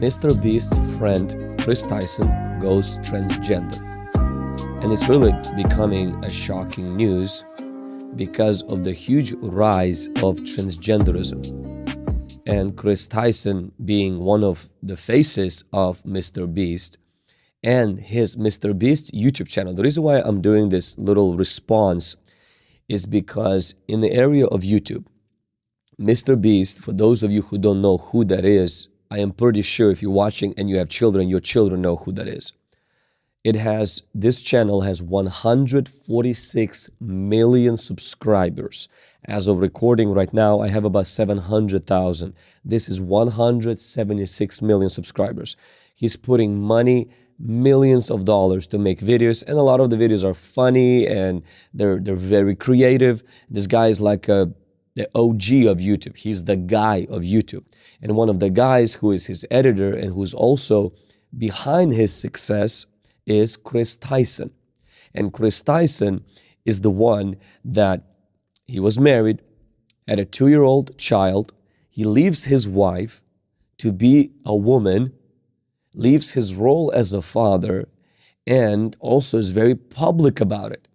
Mr. Beast's friend Chris Tyson goes transgender. And it's really becoming a shocking news because of the huge rise of transgenderism. And Chris Tyson being one of the faces of Mr. Beast and his Mr. Beast YouTube channel. The reason why I'm doing this little response is because in the area of YouTube, Mr. Beast, for those of you who don't know who that is, I am pretty sure if you're watching and you have children, your children know who that is. This channel has 146 million subscribers. As of recording right now, I have about 700,000. This is 176 million subscribers. He's putting money, millions of dollars to make videos, and a lot of the videos are funny and they're very creative. This guy is like the OG of YouTube. He's the guy of YouTube. And one of the guys who is his editor and who's also behind his success is Chris Tyson. And Chris Tyson is the one that he was married, had a 2-year-old child. He leaves his wife to be a woman, leaves his role as a father, and also is very public about it.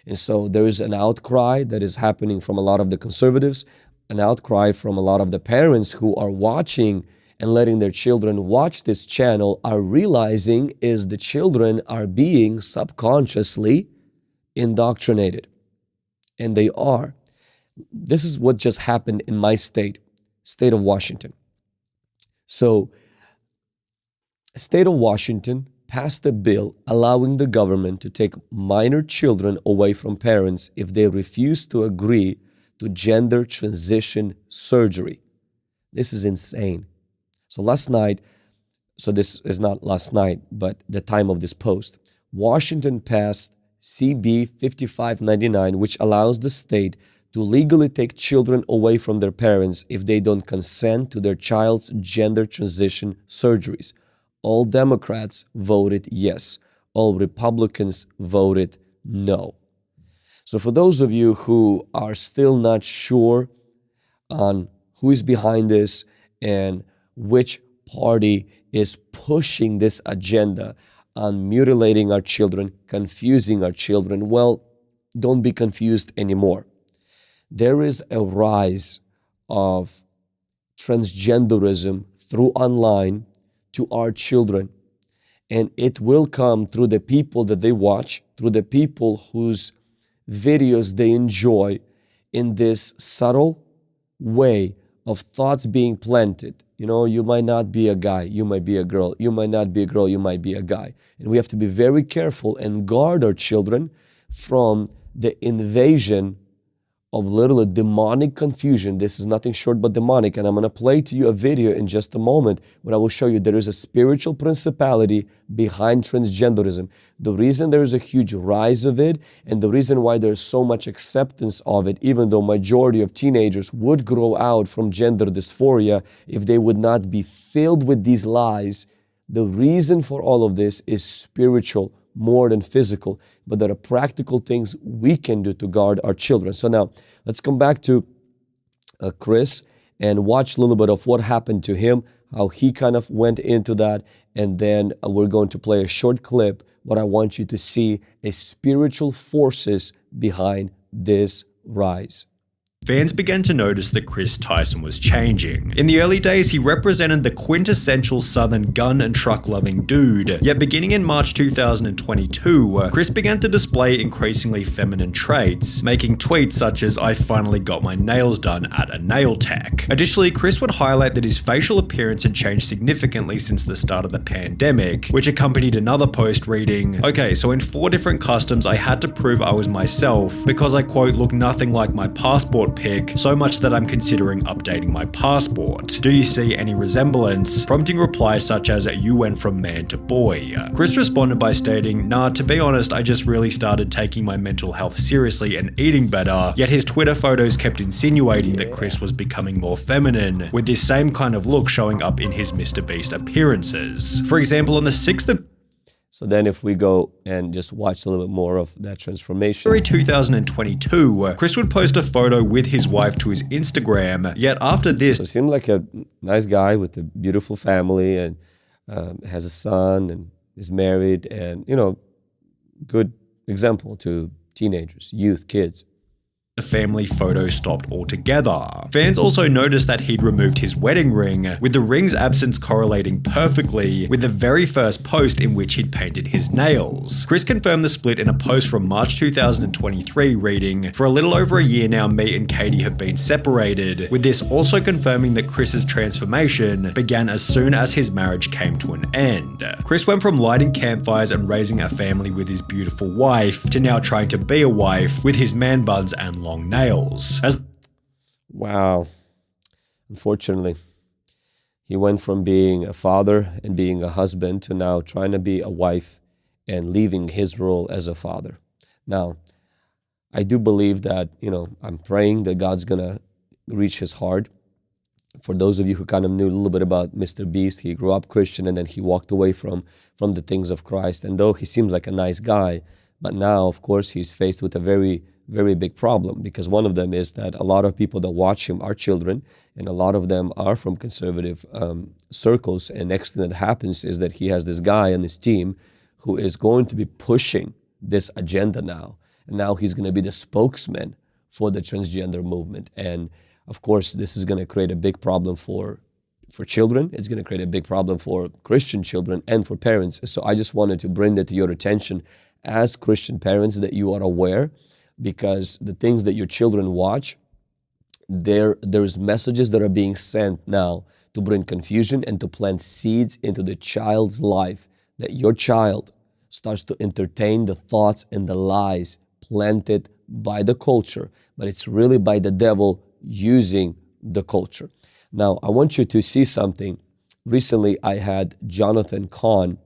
And so there is an outcry that is happening from a lot of the conservatives, an outcry from a lot of the parents who are watching and letting their children watch this channel, are realizing is the children are being subconsciously indoctrinated. And they are. This is what just happened in my state of Washington. So, state of Washington passed a bill allowing the government to take minor children away from parents if they refuse to agree to gender transition surgery. This is insane. So last night, so this is not last night, but the time of this post, Washington passed CB 5599, which allows the state to legally take children away from their parents if they don't consent to their child's gender transition surgeries. All Democrats voted yes. All Republicans voted no. So for those of you who are still not sure on who is behind this and which party is pushing this agenda on mutilating our children, confusing our children, well, don't be confused anymore. There is a rise of transgenderism through online to our children, and it will come through the people that they watch, through the people whose videos they enjoy, in this subtle way of thoughts being planted. You know, you might not be a guy, you might be a girl. You might not be a girl, you might be a guy. And we have to be very careful and guard our children from the invasion of literally demonic confusion. This is nothing short but demonic. And I'm going to play to you a video in just a moment where I will show you there is a spiritual principality behind transgenderism. The reason there is a huge rise of it and the reason why there's so much acceptance of it, even though majority of teenagers would grow out from gender dysphoria if they would not be filled with these lies, the reason for all of this is spiritual more than physical, but there are practical things we can do to guard our children. So now let's come back to Chris and watch a little bit of what happened to him, how he kind of went into that, and then we're going to play a short clip. What I want you to see is spiritual forces behind this rise. Fans began to notice that Chris Tyson was changing. In the early days, he represented the quintessential Southern gun and truck-loving dude. Yet beginning in March 2022, Chris began to display increasingly feminine traits, making tweets such as, "I finally got my nails done at a nail tech." Additionally, Chris would highlight that his facial appearance had changed significantly since the start of the pandemic, which accompanied another post reading, "Okay, so in 4 different customs, I had to prove I was myself because I, quote, look nothing like my passport pic, so much that I'm considering updating my passport. Do you see any resemblance?" Prompting replies such as, "You went from man to boy." Chris responded by stating, "Nah, to be honest, I just really started taking my mental health seriously and eating better." Yet his Twitter photos kept insinuating that Chris was becoming more feminine, with this same kind of look showing up in his Mr. Beast appearances. For example, on the 6th of So then if we go and just watch a little bit more of that transformation. February 2022, Chris would post a photo with his wife to his Instagram, yet after this, So he seemed like a nice guy with a beautiful family and has a son and is married, and good example to teenagers, youth, kids. The family photo stopped altogether. Fans also noticed that he'd removed his wedding ring, with the ring's absence correlating perfectly with the very first post in which he'd painted his nails. Chris confirmed the split in a post from March 2023 reading, "For a little over a year now, me and Katie have been separated," with this also confirming that Chris's transformation began as soon as his marriage came to an end. Chris went from lighting campfires and raising a family with his beautiful wife to now trying to be a wife with his man buns and long nails. Wow. Unfortunately, he went from being a father and being a husband to now trying to be a wife and leaving his role as a father. Now, I do believe that, I'm praying that God's going to reach his heart. For those of you who kind of knew a little bit about Mr. Beast, he grew up Christian and then he walked away from the things of Christ. And though he seems like a nice guy, but now, of course, he's faced with a very, very big problem, because one of them is that a lot of people that watch him are children, and a lot of them are from conservative circles. And next thing that happens is that he has this guy on his team who is going to be pushing this agenda now. And now he's going to be the spokesman for the transgender movement. And of course, this is going to create a big problem for children. It's going to create a big problem for Christian children and for parents. So I just wanted to bring that to your attention as Christian parents, that you are aware, because the things that your children watch, there's messages that are being sent now to bring confusion and to plant seeds into the child's life, that your child starts to entertain the thoughts and the lies planted by the culture, but it's really by the devil using the culture. Now, I want you to see something. Recently, I had Jonathan Cahn,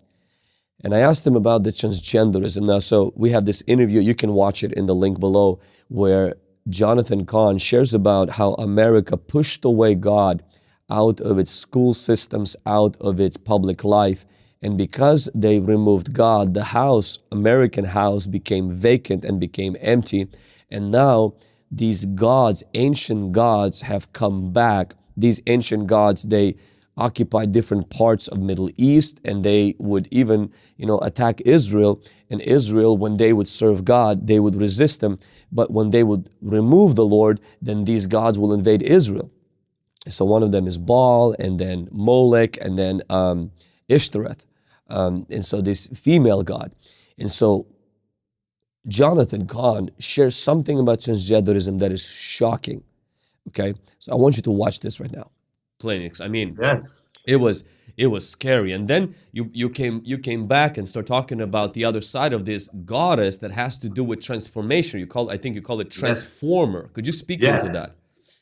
and I asked him about the transgenderism. Now, so we have this interview, you can watch it in the link below, where Jonathan Cahn shares about how America pushed away God out of its school systems, out of its public life. And because they removed God, the house, American house, became vacant and became empty. And now these gods, ancient gods, have come back. These ancient gods, they occupy different parts of Middle East, and they would even, attack Israel. And Israel, when they would serve God, they would resist them. But when they would remove the Lord, then these gods will invade Israel. So one of them is Baal, and then Molech, and then Ishtoreth. And so this female god. And so Jonathan Cahn shares something about transgenderism that is shocking. Okay, so I want you to watch this right now. Clinics. I mean, yes, it was scary. And then you came back and start talking about the other side of this goddess that has to do with transformation. I think you call it transformer. Yes. Could you speak into that?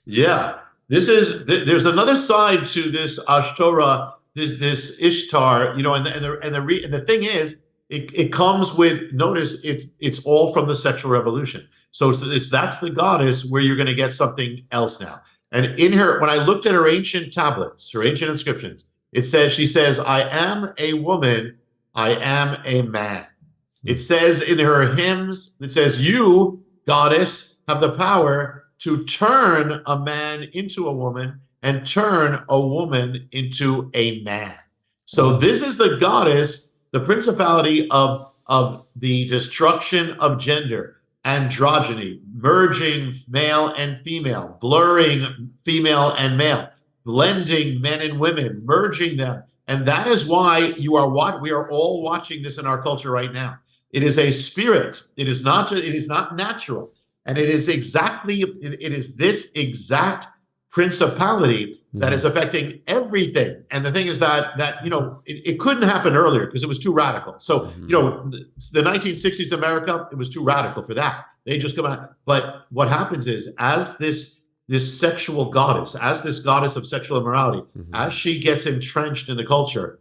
Yeah, there's another side to this Ashtoreth, this Ishtar, and the thing is, it comes with, notice it's all from the sexual revolution. So that's the goddess where you're going to get something else now. And in her, when I looked at her ancient tablets, her ancient inscriptions, she says, I am a woman, I am a man. It says in her hymns, it says, you, goddess, have the power to turn a man into a woman and turn a woman into a man. So this is the goddess, the principality of the destruction of gender, androgyny, merging male and female, blurring female and male, blending men and women, merging them. And that is why we are all watching this in our culture right now. It is a spirit. It is not natural. And it is this exact principality that is affecting everything. And the thing is that it couldn't happen earlier because it was too radical. So, the 1960s America, it was too radical for that. They just come out. But what happens is, as this sexual goddess, as this goddess of sexual immorality, as she gets entrenched in the culture,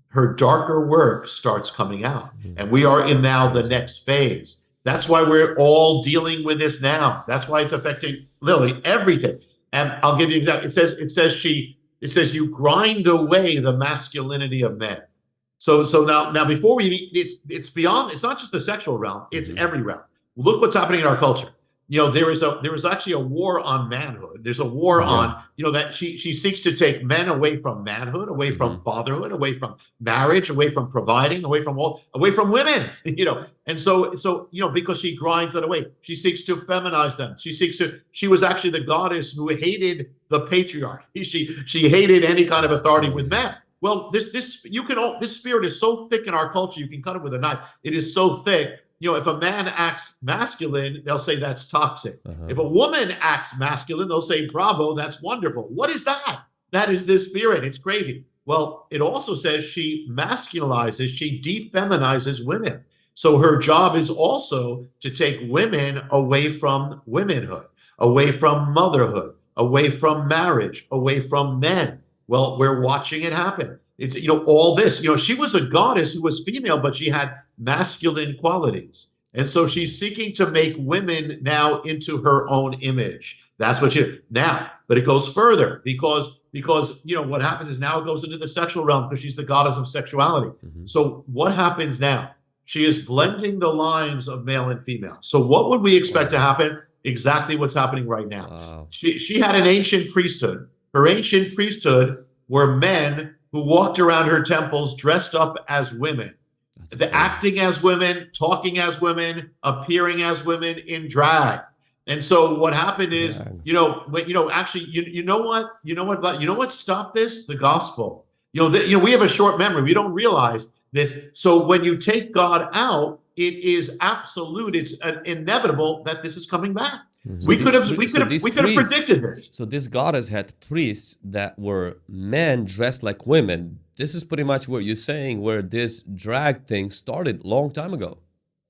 her darker work starts coming out. And we are in now the next phase. That's why we're all dealing with this now. That's why it's affecting literally everything. And I'll give you an example. It says you grind away the masculinity of men. So now before it's beyond, it's not just the sexual realm, it's every realm. Look what's happening in our culture. there is actually a war on manhood. There's a war on, that she seeks to take men away from manhood, away from fatherhood, away from marriage, away from providing, away from women, And so because she grinds that away, she seeks to feminize them. She was actually the goddess who hated the patriarchy. She hated any kind of authority with men. Well, this spirit is so thick in our culture, you can cut it with a knife. It is so thick. If a man acts masculine, they'll say that's toxic. If a woman acts masculine, they'll say, bravo, that's wonderful. What is that? That is this spirit. It's crazy. Well, it also says she masculinizes, she defeminizes women. So her job is also to take women away from womanhood, away from motherhood, away from marriage, away from men. Well, we're watching it happen. It's, all this, she was a goddess who was female, but she had masculine qualities. And so she's seeking to make women now into her own image. That's what but it goes further because what happens is now it goes into the sexual realm because she's the goddess of sexuality. So what happens now? She is blending the lines of male and female. So what would we expect to happen? Exactly what's happening right now. Wow. She had an ancient priesthood. Her ancient priesthood were men who walked around her temples dressed up as women, acting as women, talking as women, appearing as women in drag. And so what happened is, actually, you know what stopped this? The gospel. We have a short memory. We don't realize this. So when you take God out, it is absolute. It's inevitable that this is coming back. We could have predicted this. So this goddess had priests that were men dressed like women. This is pretty much what you're saying, where this drag thing started a long time ago.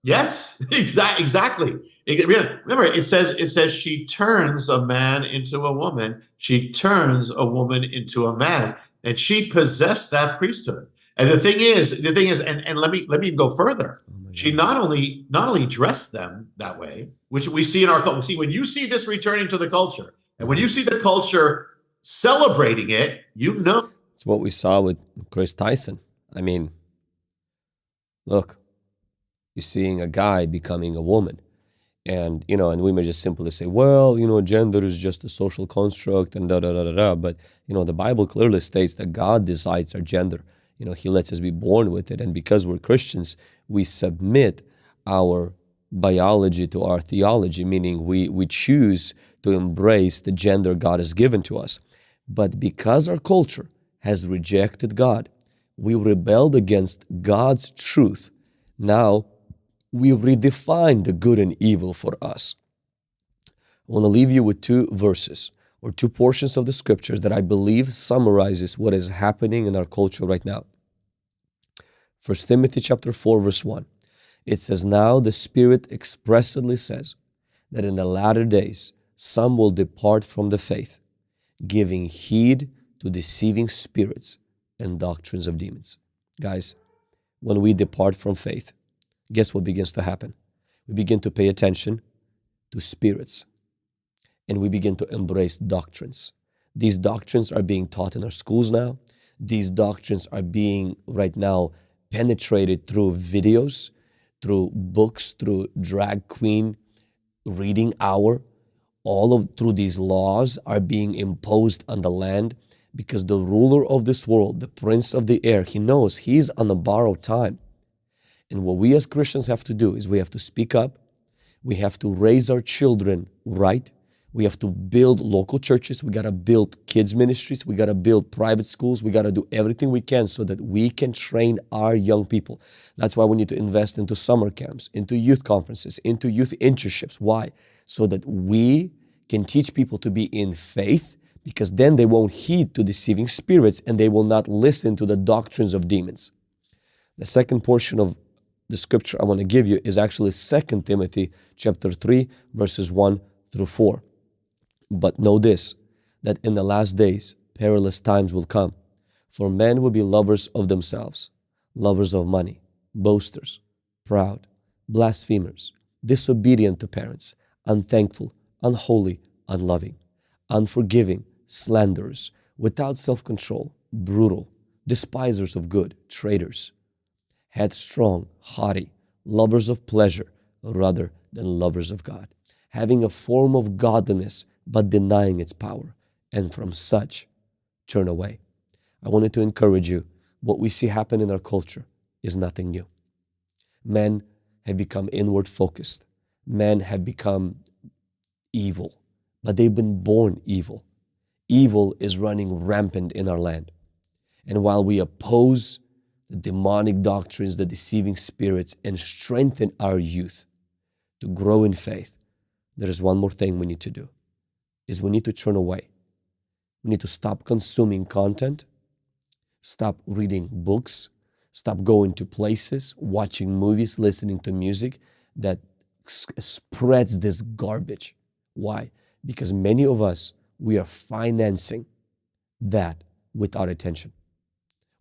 Yes, exactly. Remember, it says she turns a man into a woman. She turns a woman into a man, and she possessed that priesthood. And the thing is, and let me go further. She not only dressed them that way, which we see in our culture. See, when you see this returning to the culture, and when you see the culture celebrating it, it's what we saw with Chris Tyson. I mean, look, you're seeing a guy becoming a woman, and and we may just simply say, well, gender is just a social construct and da da da da da. But the Bible clearly states that God decides our gender. He lets us be born with it. And because we're Christians, we submit our biology to our theology, meaning we choose to embrace the gender God has given to us. But because our culture has rejected God, we rebelled against God's truth. Now, we redefine the good and evil for us. I want to leave you with two verses or two portions of the scriptures that I believe summarizes what is happening in our culture right now. 1 Timothy chapter 4, verse 1. It says, now the Spirit expressly says that in the latter days some will depart from the faith, giving heed to deceiving spirits and doctrines of demons. Guys, when we depart from faith, guess what begins to happen? We begin to pay attention to spirits, and we begin to embrace doctrines. These doctrines are being taught in our schools now. These doctrines are being right now penetrated through videos, through books, through drag queen reading hour. Through these laws are being imposed on the land because the ruler of this world, the prince of the air, he knows he's on a borrowed time. And what we as Christians have to do is we have to speak up. We have to raise our children right. We have to build local churches. We got to build kids ministries. We got to build private schools. We got to do everything we can so that we can train our young people. That's why we need to invest into summer camps, into youth conferences, into youth internships. Why? So that we can teach people to be in faith, because then they won't heed to deceiving spirits and they will not listen to the doctrines of demons. The second portion of the scripture I want to give you is actually 2 Timothy chapter 3, verses 1 through 4. But know this, that in the last days, perilous times will come. For men will be lovers of themselves, lovers of money, boasters, proud, blasphemers, disobedient to parents, unthankful, unholy, unloving, unforgiving, slanderers, without self-control, brutal, despisers of good, traitors, headstrong, haughty, lovers of pleasure rather than lovers of God, having a form of godliness, but denying its power, and from such turn away. I wanted to encourage you, what we see happen in our culture is nothing new. Men have become inward focused. Men have become evil, but they've been born evil. Evil is running rampant in our land. And while we oppose the demonic doctrines, the deceiving spirits, and strengthen our youth to grow in faith, there is one more thing we need to do, is we need to turn away. We need to stop consuming content, stop reading books, stop going to places, watching movies, listening to music that spreads this garbage. Why? Because many of us, we are financing that with our attention.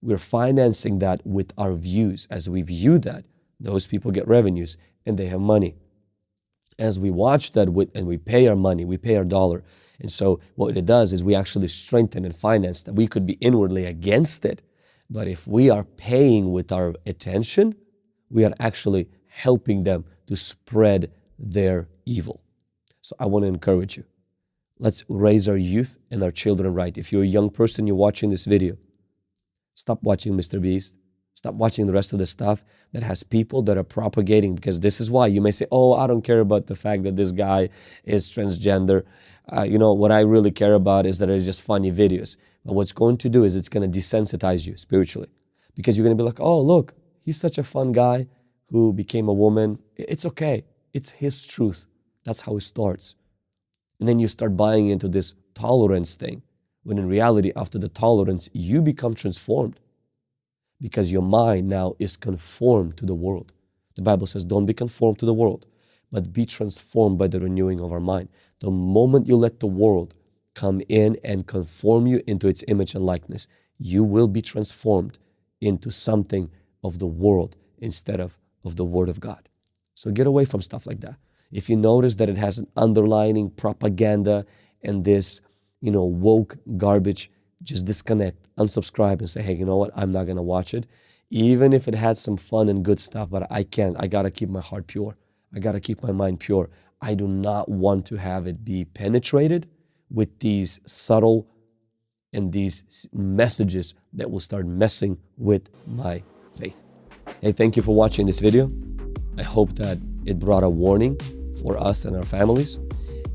We're financing that with our views. As we view that, those people get revenues and they have money. As we watch that and we pay our money, we pay our dollar. And so what it does is we actually strengthen and finance that. We could be inwardly against it, but if we are paying with our attention, we are actually helping them to spread their evil. So I want to encourage you. Let's raise our youth and our children right. If you're a young person, you're watching this video, stop watching Mr. Beast. Stop watching the rest of the stuff that has people that are propagating, because this is why you may say, oh, I don't care about the fact that this guy is transgender. What I really care about is that it's just funny videos. But what's going to do is it's going to desensitize you spiritually, because you're going to be like, oh, look, he's such a fun guy who became a woman. It's okay. It's his truth. That's how it starts. And then you start buying into this tolerance thing, when in reality, after the tolerance, you become transformed. Because your mind now is conformed to the world. The Bible says, don't be conformed to the world, but be transformed by the renewing of our mind. The moment you let the world come in and conform you into its image and likeness, you will be transformed into something of the world instead of the Word of God. So get away from stuff like that. If you notice that it has an underlining propaganda and this, woke garbage, just disconnect, unsubscribe, and say, hey, you know what? I'm not going to watch it. Even if it had some fun and good stuff, but I got to keep my heart pure. I got to keep my mind pure. I do not want to have it be penetrated with these subtle and these messages that will start messing with my faith. Hey, thank you for watching this video. I hope that it brought a warning for us and our families.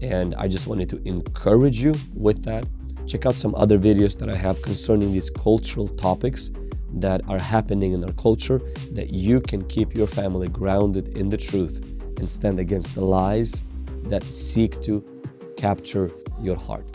And I just wanted to encourage you with that. Check out some other videos that I have concerning these cultural topics that are happening in our culture, that you can keep your family grounded in the truth and stand against the lies that seek to capture your heart.